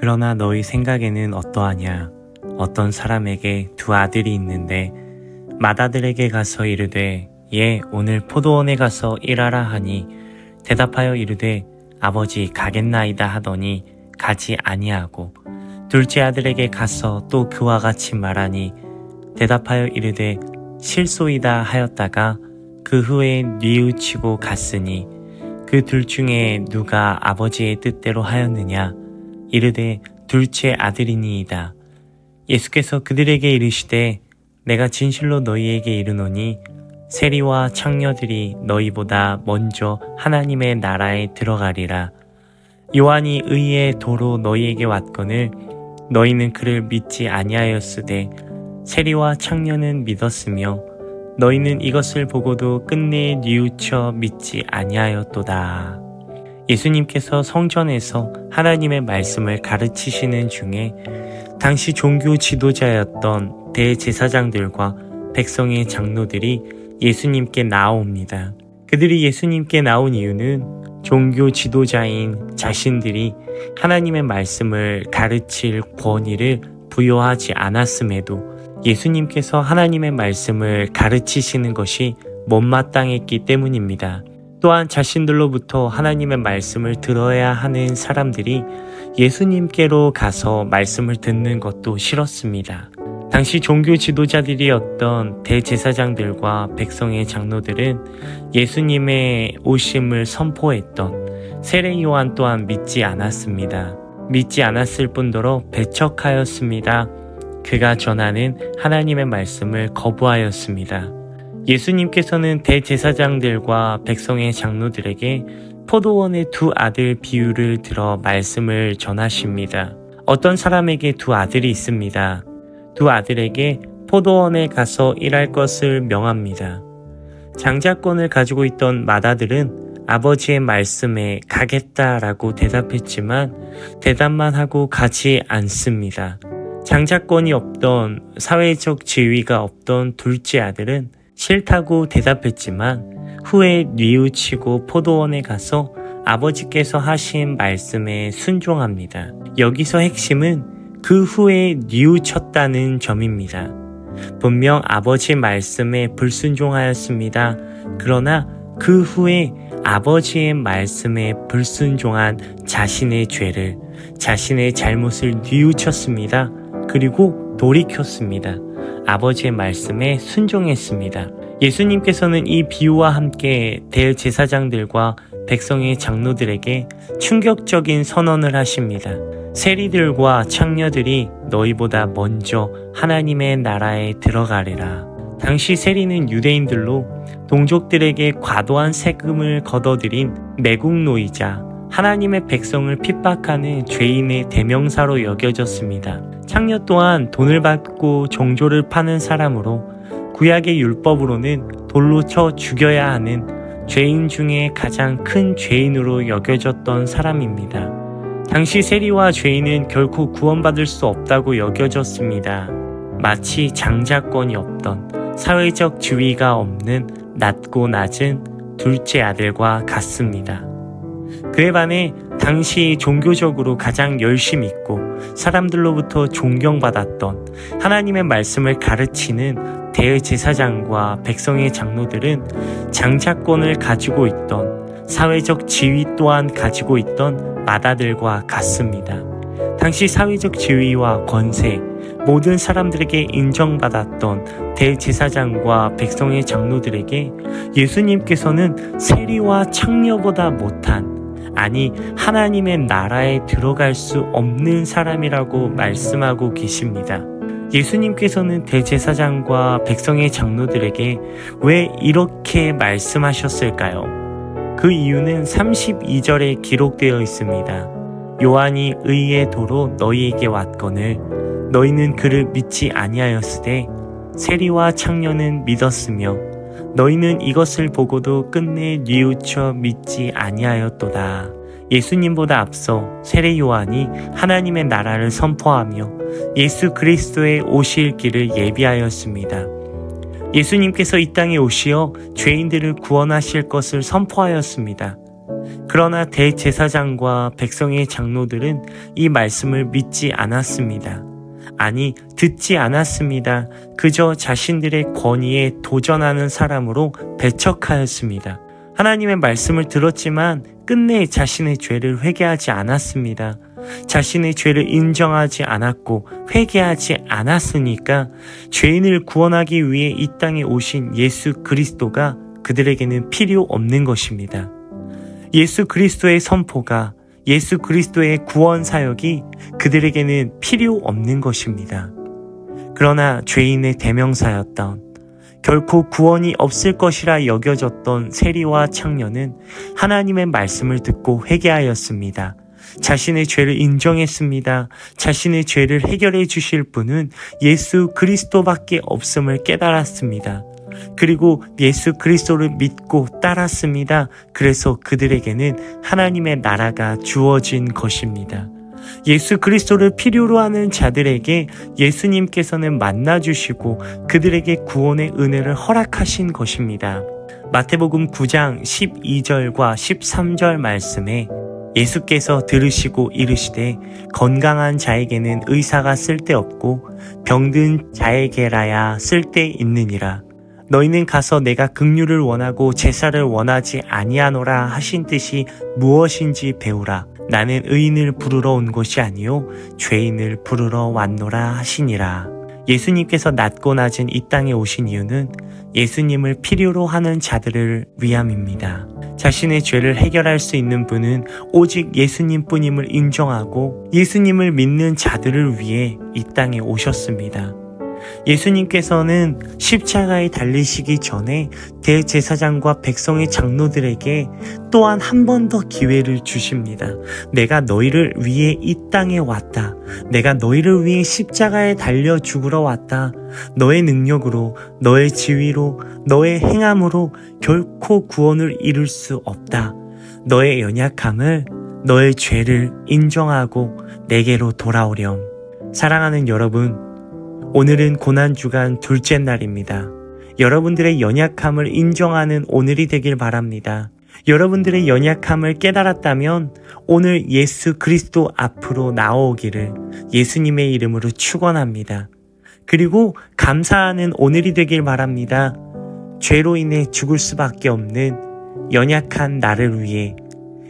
그러나 너희 생각에는 어떠하냐? 어떤 사람에게 두 아들이 있는데 맏아들에게 가서 이르되 예 오늘 포도원에 가서 일하라 하니 대답하여 이르되 아버지 가겠나이다 하더니 가지 아니하고 둘째 아들에게 가서 또 그와 같이 말하니 대답하여 이르되 실소이다 하였다가 그 후에 뉘우치고 갔으니 그 둘 중에 누가 아버지의 뜻대로 하였느냐? 이르되 둘째 아들이니이다. 예수께서 그들에게 이르시되 내가 진실로 너희에게 이르노니 세리와 창녀들이 너희보다 먼저 하나님의 나라에 들어가리라. 요한이 의의 도로 너희에게 왔거늘 너희는 그를 믿지 아니하였으되 세리와 창녀는 믿었으며 너희는 이것을 보고도 끝내 뉘우쳐 믿지 아니하였도다. 예수님께서 성전에서 하나님의 말씀을 가르치시는 중에 당시 종교 지도자였던 대제사장들과 백성의 장로들이 예수님께 나옵니다. 그들이 예수님께 나온 이유는 종교 지도자인 자신들이 하나님의 말씀을 가르칠 권위를 부여하지 않았음에도 예수님께서 하나님의 말씀을 가르치시는 것이 못마땅했기 때문입니다. 또한 자신들로부터 하나님의 말씀을 들어야 하는 사람들이 예수님께로 가서 말씀을 듣는 것도 싫었습니다. 당시 종교 지도자들이었던 대제사장들과 백성의 장로들은 예수님의 오심을 선포했던 세례 요한 또한 믿지 않았습니다. 믿지 않았을 뿐더러 배척하였습니다. 그가 전하는 하나님의 말씀을 거부하였습니다. 예수님께서는 대제사장들과 백성의 장로들에게 포도원의 두 아들 비유를 들어 말씀을 전하십니다. 어떤 사람에게 두 아들이 있습니다. 두 아들에게 포도원에 가서 일할 것을 명합니다. 장자권을 가지고 있던 맏아들은 아버지의 말씀에 가겠다라고 대답했지만 대답만 하고 가지 않습니다. 장자권이 없던 사회적 지위가 없던 둘째 아들은 싫다고 대답했지만 후에 뉘우치고 포도원에 가서 아버지께서 하신 말씀에 순종합니다. 여기서 핵심은 그 후에 뉘우쳤다는 점입니다. 분명 아버지 말씀에 불순종하였습니다. 그러나 그 후에 아버지의 말씀에 불순종한 자신의 죄를, 자신의 잘못을 뉘우쳤습니다. 그리고 돌이켰습니다. 아버지의 말씀에 순종했습니다. 예수님께서는 이 비유와 함께 대제사장들과 백성의 장로들에게 충격적인 선언을 하십니다. 세리들과 창녀들이 너희보다 먼저 하나님의 나라에 들어가리라. 당시 세리는 유대인들로 동족들에게 과도한 세금을 걷어들인 매국노이자 하나님의 백성을 핍박하는 죄인의 대명사로 여겨졌습니다. 창녀 또한 돈을 받고 종조를 파는 사람으로 구약의 율법으로는 돌로 쳐 죽여야 하는 죄인 중에 가장 큰 죄인으로 여겨졌던 사람입니다. 당시 세리와 죄인은 결코 구원받을 수 없다고 여겨졌습니다. 마치 장자권이 없던 사회적 지위가 없는 낮고 낮은 둘째 아들과 같습니다. 그에 반해 당시 종교적으로 가장 열심 있고 사람들로부터 존경받았던 하나님의 말씀을 가르치는 대제사장과 백성의 장로들은 장자권을 가지고 있던 사회적 지위 또한 가지고 있던 맏아들과 같습니다. 당시 사회적 지위와 권세, 모든 사람들에게 인정받았던 대제사장과 백성의 장로들에게 예수님께서는 세리와 창녀보다 못한, 아니 하나님의 나라에 들어갈 수 없는 사람이라고 말씀하고 계십니다. 예수님께서는 대제사장과 백성의 장로들에게 왜 이렇게 말씀하셨을까요? 그 이유는 32절에 기록되어 있습니다. 요한이 의의 도로 너희에게 왔거늘 너희는 그를 믿지 아니하였으되 세리와 창녀는 믿었으며 너희는 이것을 보고도 끝내 뉘우쳐 믿지 아니하였도다. 예수님보다 앞서 세례 요한이 하나님의 나라를 선포하며 예수 그리스도의 오실 길을 예비하였습니다. 예수님께서 이 땅에 오시어 죄인들을 구원하실 것을 선포하였습니다. 그러나 대제사장과 백성의 장로들은 이 말씀을 믿지 않았습니다. 아니, 듣지 않았습니다. 그저 자신들의 권위에 도전하는 사람으로 배척하였습니다. 하나님의 말씀을 들었지만 끝내 자신의 죄를 회개하지 않았습니다. 자신의 죄를 인정하지 않았고 회개하지 않았으니까 죄인을 구원하기 위해 이 땅에 오신 예수 그리스도가 그들에게는 필요 없는 것입니다. 예수 그리스도의 선포가, 예수 그리스도의 구원 사역이 그들에게는 필요 없는 것입니다. 그러나 죄인의 대명사였던, 결코 구원이 없을 것이라 여겨졌던 세리와 창녀는 하나님의 말씀을 듣고 회개하였습니다. 자신의 죄를 인정했습니다. 자신의 죄를 해결해 주실 분은 예수 그리스도밖에 없음을 깨달았습니다. 그리고 예수 그리스도를 믿고 따랐습니다. 그래서 그들에게는 하나님의 나라가 주어진 것입니다. 예수 그리스도를 필요로 하는 자들에게 예수님께서는 만나주시고 그들에게 구원의 은혜를 허락하신 것입니다. 마태복음 9장 12절과 13절 말씀에 예수께서 들으시고 이르시되 건강한 자에게는 의사가 쓸데없고 병든 자에게라야 쓸데있느니라. 너희는 가서 내가 긍휼을 원하고 제사를 원하지 아니하노라 하신 뜻이 무엇인지 배우라. 나는 의인을 부르러 온 것이 아니요 죄인을 부르러 왔노라 하시니라. 예수님께서 낮고 낮은 이 땅에 오신 이유는 예수님을 필요로 하는 자들을 위함입니다. 자신의 죄를 해결할 수 있는 분은 오직 예수님뿐임을 인정하고 예수님을 믿는 자들을 위해 이 땅에 오셨습니다. 예수님께서는 십자가에 달리시기 전에 대제사장과 백성의 장로들에게 또한 한 번 더 기회를 주십니다. 내가 너희를 위해 이 땅에 왔다. 내가 너희를 위해 십자가에 달려 죽으러 왔다. 너의 능력으로, 너의 지위로, 너의 행함으로 결코 구원을 이룰 수 없다. 너의 연약함을, 너의 죄를 인정하고 내게로 돌아오렴. 사랑하는 여러분, 오늘은 고난주간 둘째 날입니다. 여러분들의 연약함을 인정하는 오늘이 되길 바랍니다. 여러분들의 연약함을 깨달았다면 오늘 예수 그리스도 앞으로 나오기를 예수님의 이름으로 축원합니다. 그리고 감사하는 오늘이 되길 바랍니다. 죄로 인해 죽을 수밖에 없는 연약한 나를 위해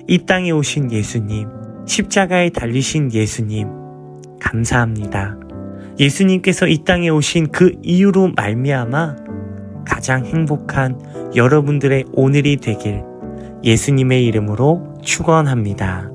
이 땅에 오신 예수님, 십자가에 달리신 예수님, 감사합니다. 예수님께서 이 땅에 오신 그 이유로 말미암아 가장 행복한 여러분들의 오늘이 되길 예수님의 이름으로 축원합니다.